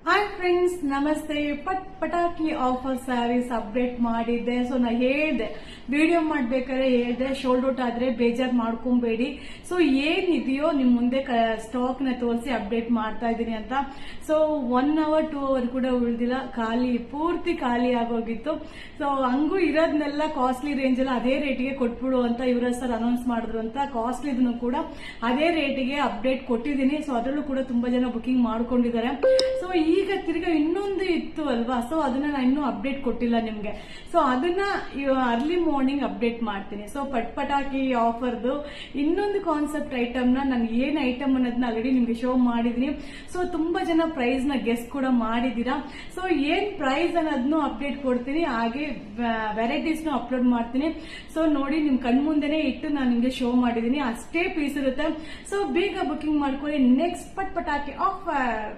Hi friends, ನಮಸ್ತೆ. ಪಟಾಕಿ offer saris update ಮಾಡಿದ್ದೆ. ಸೊ ನಾ ಹೇಳಿದೆ, ವಿಡಿಯೋ ಮಾಡ್ಬೇಕಾದ್ರೆ ಹೇಳಿದೆ, ಶೋಲ್ಡ್ ಔಟ್ ಆದ್ರೆ ಬೇಜಾರ್ ಮಾಡ್ಕೊಂಬೇಡಿ. ಸೊ ಏನಿದೆಯೋ ನಿಮ್ ಮುಂದೆ ಸ್ಟಾಕ್ ನ ತೋರಿಸಿ ಅಪ್ಡೇಟ್ ಮಾಡ್ತಾ ಇದೀನಿ ಅಂತ. ಸೊ 1 hour 2 hour ಕೂಡ ಉಳಿದಿಲ್ಲ, ಪೂರ್ತಿ ಖಾಲಿ ಆಗೋಗಿತ್ತು. ಸೊ ಹಂಗೂ ಇರೋದ್ನೆಲ್ಲ ಕಾಸ್ಟ್ಲಿ ರೇಂಜ್ ಎಲ್ಲ ಅದೇ ರೇಟಿಗೆ ಕೊಟ್ಬಿಡು ಅಂತ ಯುವರಾಜ್ ಸರ್ ಅನೌನ್ಸ್ ಮಾಡಿದ್ರು ಅಂತ. ಕಾಸ್ಟ್ಲಿದನ್ನು ಕೂಡ ಅದೇ ರೇಟಿಗೆ ಅಪ್ಡೇಟ್ ಕೊಟ್ಟಿದ್ದೀನಿ. ಸೊ ಅದರಲ್ಲೂ ಕೂಡ ತುಂಬಾ ಜನ ಬುಕಿಂಗ್ ಮಾಡ್ಕೊಂಡಿದ್ದಾರೆ. ಸೊ ಈಗ ತಿರ್ಗಾ ಇನ್ನೊಂದು ಇತ್ತು ಅಲ್ವಾ, ಸೊ ಅದನ್ನ ನಾನು ಇನ್ನೂ ಅಪ್ಡೇಟ್ ಕೊಟ್ಟಿಲ್ಲ ನಿಮ್ಗೆ. ಸೊ ಅದನ್ನ ಅರ್ಲಿ ಮಾರ್ನಿಂಗ್ ಅಪ್ಡೇಟ್ ಮಾಡ್ತೀನಿ. ಸೊ ಪಟಾಕಿ ಆಫರ್ದು ಇನ್ನೊಂದು ಕಾನ್ಸೆಪ್ಟ್ ಐಟಮ್ ನ ನಾನು ಏನ್ ಐಟಮ್ ಅನ್ನೋದನ್ನ ಆಲ್ರೆಡಿ ನಿಮ್ಗೆ ಶೋ ಮಾಡಿದೀನಿ. ಸೊ ತುಂಬಾ ಜನ ಪ್ರೈಸ್ ನ ಗೆಸ್ ಕೂಡ ಮಾಡಿದೀರಾ. ಸೊ ಏನ್ ಪ್ರೈಸ್ ಅನ್ನೋದನ್ನು ಅಪ್ಡೇಟ್ ಕೊಡ್ತೀನಿ, ಹಾಗೆ ವೆರೈಟೀಸ್ ನ ಅಪ್ಲೋಡ್ ಮಾಡ್ತೀನಿ. ಸೊ ನೋಡಿ, ನಿಮ್ ಕಣ್ಮುಂದೆನೆ ಇಟ್ಟು ನಾನು ನಿಮ್ಗೆ ಶೋ ಮಾಡಿದೀನಿ. ಅಷ್ಟೇ ಪೀಸ್ ಇರುತ್ತೆ. ಸೊ ಬೇಗ ಬುಕಿಂಗ್ ಮಾಡ್ಕೊಳ್ಳಿ. ನೆಕ್ಸ್ಟ್ ಪಟಾಕಿ ಆಫರ್.